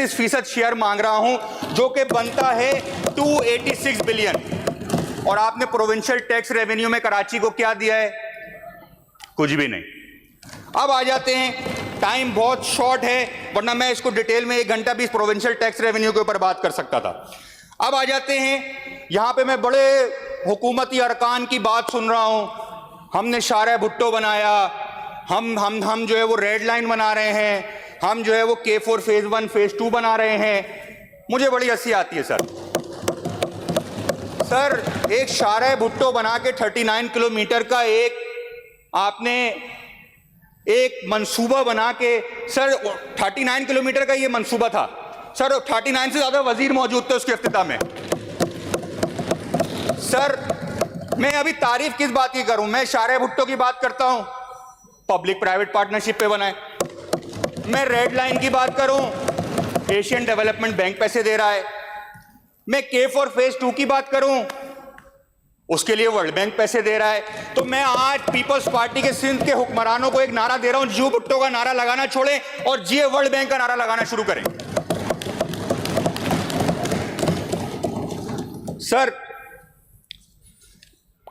35% share मांग रहा हूं, जो कि बनता है 286 बिलियन। और आपने प्रोविंशियल टैक्स रेवेन्यू में कराची को क्या दिया है? कुछ भी नहीं। अब आ जाते हैं, टाइम बहुत शॉर्ट है, वरना मैं इसको डिटेल में 1 घंटा भी इस प्रोविंशियल टैक्स रेवेन्यू के ऊपर बात कर सकता था। अब आ जाते हैं, यहां पे मैं बड़े हुकूमती अरकान की बात सुन रहा हूं। हमने शारे भुट्टो बनाया, हम जो है वो रेड लाइन बना रहे हैं, हम जो है वो K4 फेज 1 फेज 2 बना रहे हैं। मुझे बड़ी हंसी आती है सर, एक शारे भुट्टो बना के 39 किलोमीटर का आपने एक मंसूबा बना के, सर 39 किलोमीटर का ये मंसूबा था सर, 39 से ज्यादा वजीर मौजूद थे उसके इफ्तिताह में। सर मैं अभी तारीफ किस बात की करूं? मैं शारे भुट्टो की बात करता हूं, पब्लिक प्राइवेट पार्टनरशिप पे बनाए। मैं रेड लाइन की बात करूं, एशियन डेवलपमेंट बैंक पैसे दे रहा है। मैं K4 फेज 2 की बात करूं, उसके लिए वर्ल्ड बैंक पैसे दे रहा है। तो मैं आज पीपल्स पार्टी के सिंध के हुक्मरानों को एक नारा दे रहा हूं, जियो भुट्टो का नारा लगाना छोड़ें और जिए वर्ल्ड बैंक का नारा लगाना शुरू करें। सर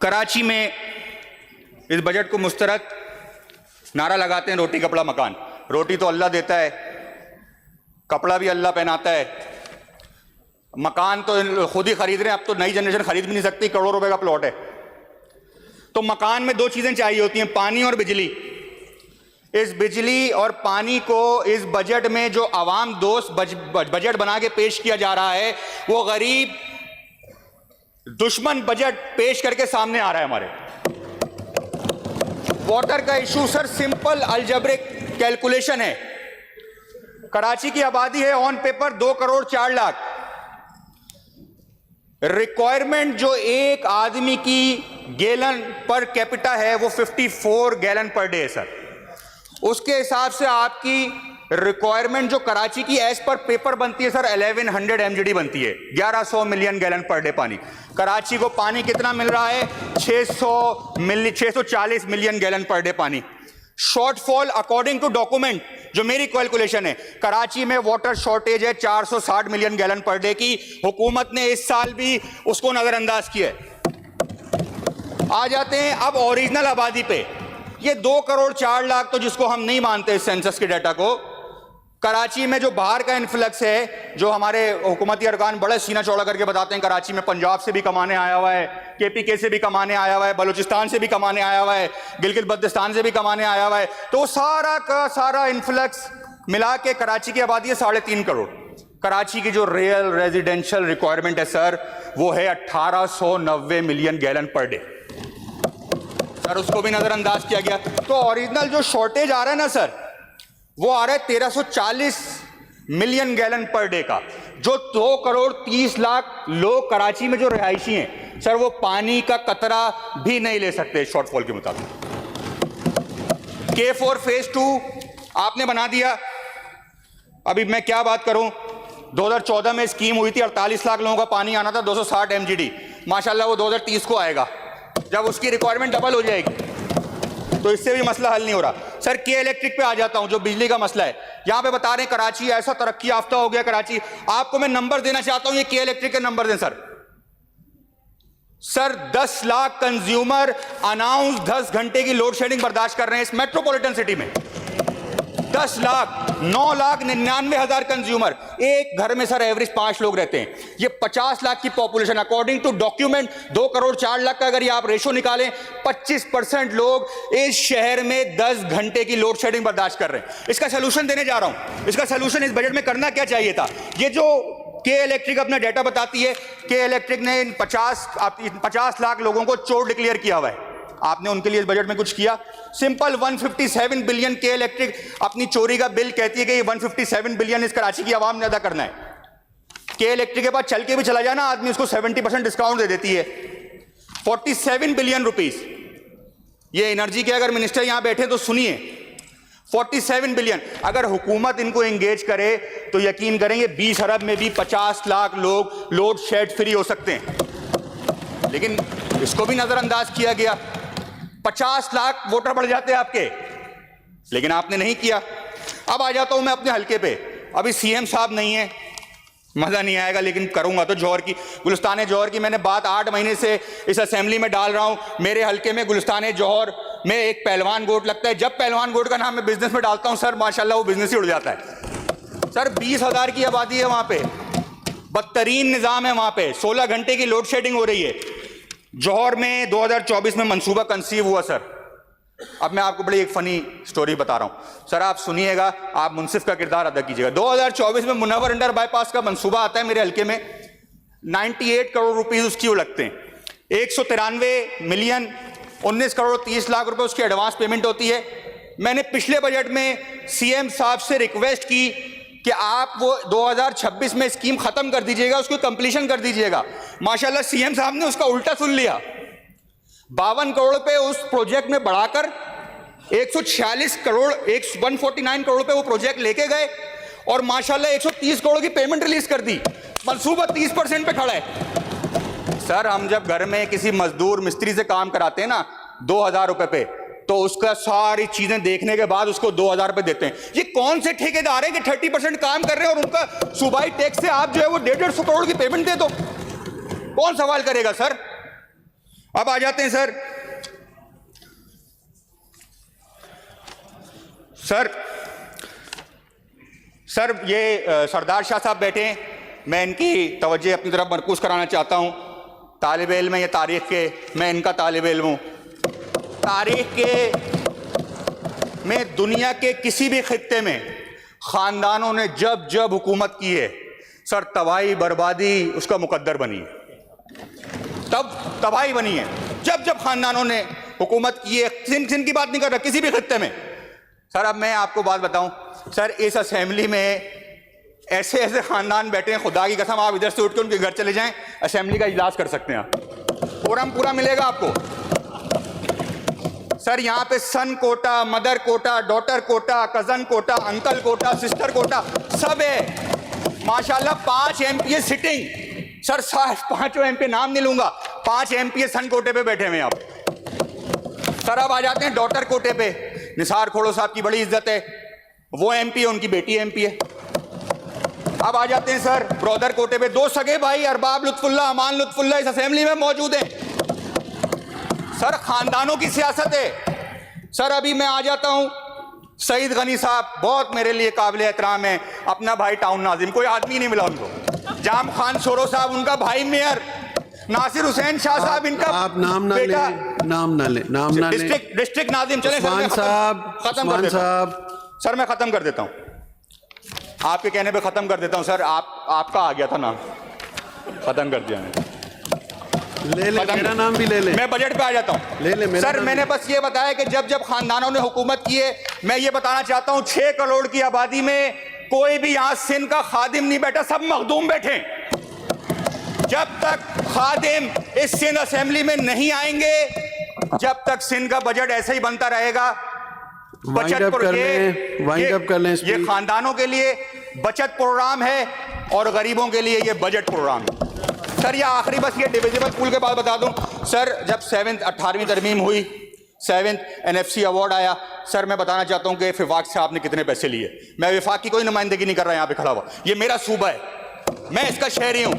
कराची में इस बजट को मुस्तरद नारा लगाते हैं, रोटी कपड़ा मकान। रोटी तो अल्लाह देता है, कपड़ा भी अल्लाह पहनाता है, मकान तो खुद ही खरीद रहे हैं। अब तो नई जनरेशन खरीद भी नहीं सकती, करोड़ों रुपए का प्लॉट है। तो मकान में 2 चीजें चाहिए होती हैं, पानी और बिजली। इस बिजली और पानी को इस बजट में जो आवाम दोस्त बजट बना के पेश किया जा रहा है, वो गरीब दुश्मन बजट पेश करके सामने आ रहा है हमारे। वाटर का issue sir, simple algebraic calculation है। कराची की आबादी है on paper 2 crore 4 lakh. Requirement जो एक आदमी की गैलन पर कैपिटा है वो 54 गैलन पर डे है सर। उसके हिसाब से आपकी रिक्वायरमेंट जो कराची की एज पर पेपर बनती है सर 1100 MGD बनती है, 1100 मिलियन गैलन पर डे पानी। कराची को पानी कितना मिल रहा है? 640 मिलियन गैलन पर डे पानी। शॉर्टफॉल अकॉर्डिंग टू डॉक्यूमेंट, जो मेरी कैलकुलेशन है, कराची में वाटर शॉर्टेज है 460 मिलियन गैलन पर डे की। हुकूमत ने इस साल भी उसको नजरअंदाज किया है। आ जाते हैं अब ओरिजिनल आबादी पे। ये 2 करोड़ 4 लाख तो जिसको हम नहीं मानते सेंसस के डाटा को, कराची में जो बाहर का इन्फ्लक्स है, जो हमारे हुकूमती अरकान बड़े सीना चौड़ा करके बताते हैं, कराची में पंजाब से भी कमाने आया हुआ है, KPK से भी कमाने आया हुआ है, बलूचिस्तान से भी कमाने आया हुआ है, गिलगित बल्तिस्तान से भी कमाने आया हुआ है। तो सारा का सारा इन्फ्लक्स मिला के कराची की आबादी है 3.5 करोड़। कराची की जो रियल रेजिडेंशियल रिक्वायरमेंट है सर, वो है 1890 million gallon per day sir, उसको भी नजरअंदाज किया गया। तो ओरिजिनल जो शॉर्टेज आ रहा है ना सर, वो आ रहा है 1340 मिलियन गैलन पर डे का। जो 2 करोड़ 30 लाख लोग कराची में जो रिहायशी हैं सर, वो पानी का कतरा भी नहीं ले सकते शॉर्टफॉल के मुताबिक। K4 फेज 2 आपने बना दिया। अभी मैं क्या बात करूं, 2014 में स्कीम हुई थी, 48 लाख लोगों का पानी आना था, 260 MGD। माशाल्लाह वो 2030 को आएगा, जब उसकी रिक्वायरमेंट डबल हो जाएगी। तो इससे भी मसला हल नहीं हो रहा। सर K इलेक्ट्रिक पे आ जाता हूं, जो बिजली का मसला है। यहां पे बता रहे हैं कराची ऐसा तरक्की याफ्ता हो गया कराची। आपको मैं नंबर देना चाहता हूं, ये K इलेक्ट्रिक के नंबर दें सर 10 लाख कंज्यूमर अनाउंस 10 घंटे की लोड शेडिंग बर्दाश्त कर रहे हैं इस मेट्रोपॉलिटन सिटी में। 10 लाख, 9,99,000 कंज्यूमर। एक घर में सर एवरेज 5 लोग रहते हैं। ये 50 लाख की population, according to document 2 crore 4 lakh का अगर ये आप रेशो निकालें, 25% लोग इस शहर में 10 घंटे की लोड शेडिंग बर्दाश्त कर रहे हैं। इसका सोल्यूशन देने जा रहा हूं। इसका सोल्यूशन इस बजट में करना क्या चाहिए था? ये जो K इलेक्ट्रिक अपना डाटा बताती है, K इलेक्ट्रिक ने इन 50 लाख लोगों को चोर डिक्लेयर किया हुआ है। आपने उनके लिए इस बजट में कुछ किया? सिंपल 157 बिलियन K इलेक्ट्रिक अपनी चोरी का बिल कहती है कि ये 157 बिलियन इस कराची की आवाम ने अदा करना है। K इलेक्ट्रिक के पास चल के भी चला जाए ना आदमी, उसको 70% डिस्काउंट दे देती है। 47 बिलियन रुपीस। ये एनर्जी के अगर मिनिस्टर यहां बैठे तो सुनिए, 47 बिलियन। अगर हुकूमत इनको एंगेज करे तो यकीन करेंगे 20 अरब में भी 50 लाख लोग लोड शेड फ्री हो सकते हैं। लेकिन इसको भी नजरअंदाज किया गया। 50 लाख वोटर बढ़ जाते हैं आपके, लेकिन आपने नहीं किया। अब आ जाता हूं मैं अपने हलके पे। अभी सीएम साहब नहीं है, मज़ा नहीं आएगा, लेकिन करूंगा तो जौहर की, गुलिस्तान जौहर की मैंने बात 8 महीने से इस असेंबली में डाल रहा हूं। मेरे हल्के में गुलिस्तान जौहर में एक पहलवान गोट लगता है। जब पहलवान गोट का नाम मैं बिजनेस में डालता हूं सर, माशाल्लाह वो बिजनेस ही उड़ जाता है। सर 20,000 की आबादी है वहां पे, बदतरीन निज़ाम है वहां पे, 16 घंटे की लोड शेडिंग हो रही है। जौहर में 2024 में मंसूबा कंसीव हुआ सर। अब मैं आपको बड़ी एक फनी स्टोरी बता रहा हूं सर, आप सुनिएगा, आप मुंसिफ का किरदार अदा कीजिएगा। 2024 में मुनव्वर अंडर बाईपास का मंसूबा आता है मेरे हल्के में, 98 करोड़ रुपीस उसकी वो लगते हैं। 193 मिलियन 19 करोड़ 30 लाख रुपए उसकी एडवांस पेमेंट होती है। मैंने पिछले बजट में सीएम साहब से रिक्वेस्ट की कि आप वो 2026 में स्कीम खत्म कर दीजिएगा, उसको कंप्लीशन कर दीजिएगा। माशाल्लाह सीएम साहब ने उसका उल्टा सुन लिया, 52 करोड़ पे उस प्रोजेक्ट में बढ़ाकर 146 करोड़ 149 करोड़ पे वो प्रोजेक्ट लेके गए और माशाल्लाह 130 करोड़ की पेमेंट रिलीज कर दी। मंसूबा 30% पे खड़ा है। सर हम जब घर में किसी मजदूर मिस्त्री से काम कराते हैं ना 2,000 रुपए पे, तो उसका सारी चीजें देखने के बाद उसको 2,000 रुपए देते हैं। ये कौन से ठेकेदार हैं कि 30% काम कर रहे हैं और उनका सूबाई टैक्स से आप जो है वो 150 करोड़ की पेमेंट दे दो? कौन सवाल करेगा सर? अब आ जाते हैं सर ये सरदार शाह साहब बैठे हैं, मैं इनकी तवज्जो अपनी तरफ मरकूज कराना चाहता हूं। तालिब इल्म है ये तारीख के, मैं इनका तालिब इल्म हूं। तारीख के में दुनिया के किसी भी खित्ते में खानदानों ने जब जब हुकूमत की है सर, तबाही बर्बादी उसका मुकद्दर बनी है, तब तबाही बनी है जब जब खानदानों ने हुकूमत की है। सिंध की बात नहीं कर रहा, किसी भी खित्ते में। सर अब मैं आपको बात बताऊं सर, इस असेंबली में ऐसे ऐसे खानदान बैठे हैं, खुदा की कसम आप इधर से उठ के उनके घर चले जाएं, असेंबली का इजलास कर सकते हैं आप, फोरम पूरा मिलेगा आपको। सर यहाँ पे son quota, mother quota, daughter quota, cousin quota, uncle quota, sister quota सब है माशाल्लाह। 5 MPA सिटिंग सर, 5 MP नाम नहीं लूंगा, 5 MPA सन कोटे पे बैठे हुए आप। सर अब आ जाते हैं डॉटर कोटे पे। निसार खोड़ो साहब की बड़ी इज्जत है, वो MP है, उनकी बेटी MP है। अब आ जाते हैं सर ब्रदर कोटे पे, 2 सगे भाई अरबाब लुत्फुल्लाह, अमान लुत्फुल्लाह इस असेंबली में मौजूद हैं। सर खानदानों की सियासत है। सर अभी मैं आ जाता हूं सईद गनी साहब, बहुत मेरे लिए काबिल एहतराम है, अपना भाई टाउन नाजिम, कोई आदमी नहीं मिला उनको। जाम खान शोरो साहब उनका भाई मेयर, नासिर हुसैन शाह साहब इनका आप नाम ना ले, नाम ना ले। डिस्ट्रिक्ट नाजिम चले उस्मान साहब, खत्म कर देता हूं सर, मैं खत्म कर देता हूं, आपके कहने पे खत्म कर देता हूं सर। आपका आ गया था नाम, खत्म कर दिया मैंने। ले मेरा नाम भी ले ले, मैं बजट पे आ जाता हूं। ले सर मैंने बस ये बताया कि जब जब खानदानों ने हुकूमत की है, मैं ये बताना चाहता हूं 6 करोड़ की आबादी में कोई भी यहां सिंध का खादिम नहीं बैठा, सब मखदूम बैठे। जब तक खादिम इस सिंध असेंबली में नहीं आएंगे, जब तक सिंध का बजट ऐसे ही बनता रहेगा। बचत ये खानदानों के लिए बचत प्रोग्राम है और गरीबों के लिए ये बजट प्रोग्राम है। सर ये आखिरी बस ये डिविजिबल पूल के बाद बता दूं सर, जब 18वीं तरमीम हुई, 7th NFC अवार्ड आया, सर मैं बताना चाहता हूं कि विफाक से आपने कितने पैसे लिए। मैं विफाक की कोई नुमाइंदगी नहीं कर रहा यहां पे खड़ा हुआ, ये मेरा सूबा है, मैं इसका शहरी हूं,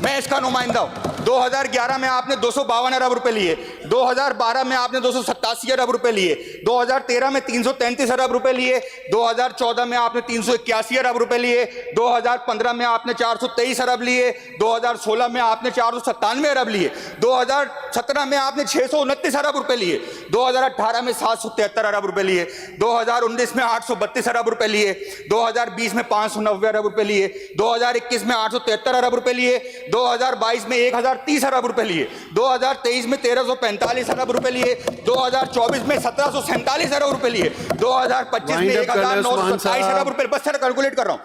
मैं इसका नुमाइंदा हूं। 2011 में आपने 252 अरब रुपए लिए, 2012 में आपने 287 अरब रुपए लिए, 2013 में 333 अरब रुपए लिए, 2014 में आपने 381 अरब रुपए लिए, 2015 में आपने 423 अरब लिए, 2016 में आपने 497 अरब लिए, 2017 में आपने 629 अरब रुपए लिए, 2018 में 773 अरब रुपए लिए, 2019 में 832 अरब रुपए लिए, 2020 में 590 अरब रुपए लिए, 2021 में 873 अरब रुपए लिए, 2022 में 1030 अरब रुपए लिए, 2023 में 1345 अरब रुपए लिए, 2024 में 1747 अरब रुपए लिए, 2025 में 1927 अरब रुपए, बस सर कैलकुलेट कर रहा हूं।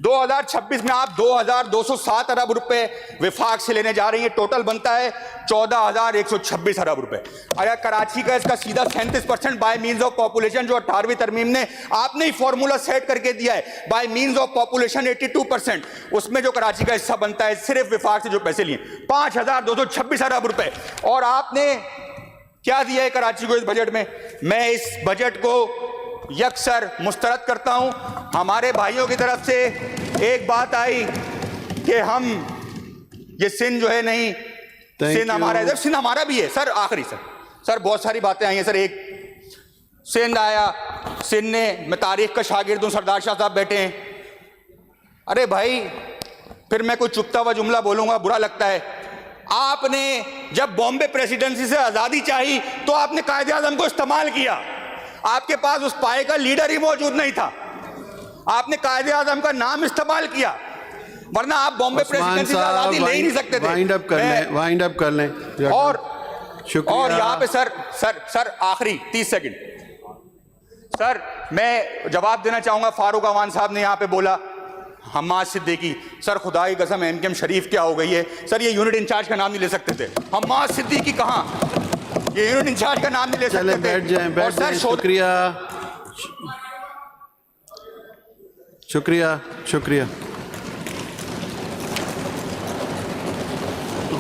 2026 में आप 2207 अरब रुपए विफाक से लेने जा रही है, टोटल बनता है 14,126 अरब रुपए। अगर कराची का इसका सीधा 37% बाय मीन्स ऑफ पॉपुलेशन, जो 18वीं तरमीम ने आपने ही फॉर्मूला सेट करके दिया है, बाय मीन्स ऑफ पॉपुलेशन 82%, उसमें जो कराची का हिस्सा बनता है सिर्फ विफाक से जो पैसे लिए 5,226 अरब रुपए। और आपने क्या दिया है कराची को इस बजट में? मैं इस बजट को यकसर मुस्तरद करता हूं। हमारे भाइयों की तरफ से एक बात आई कि हम ये सिंध जो है नहीं, सिंध हमारा है, सिंध हमारा भी है सर। आखिरी सर बहुत सारी बातें आई हैं सर। एक सिंध आया, सिंध ने, मैं तारीख का शागिर्द हूं, सरदार शाह साहब बैठे हैं। अरे भाई फिर मैं कोई चुपता हुआ जुमला बोलूंगा, बुरा लगता है। आपने जब बॉम्बे प्रेसिडेंसी से आजादी चाही तो आपने कायदे आजम को इस्तेमाल किया। आपके पास उस पाए का लीडर ही मौजूद नहीं था, आपने कायदे आजम का नाम इस्तेमाल किया, वरना आप बॉम्बे प्रेसिडेंसी से आजादी ले ही नहीं सकते थे। वाइंड अप कर लें। और शुक्रिया। यहाँ पे सर आखिरी 30 सेकंड सर, मैं जवाब देना चाहूंगा। फारूक अवान साहब ने यहाँ पे बोला हम्माद सिद्दीकी, सर खुदा की कसम एमकेएम शरीफ क्या हो गई है सर, ये यूनिट इंचार्ज का नाम नहीं ले सकते थे। हम्माद सिद्दीकी कहाँ, ये यूनिट इंचार्ज का नाम नहीं ले सकते थे। बैठ जाएं। शुक्रिया।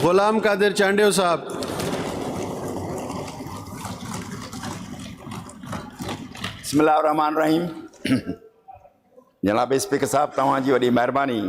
गुलाम कादिर चांडियो साहब। बिस्मिल्लाहिर्रहमानिर्रहीम। जनाब स्पीकर साहब तव्हां जी वॾी महिरबानी।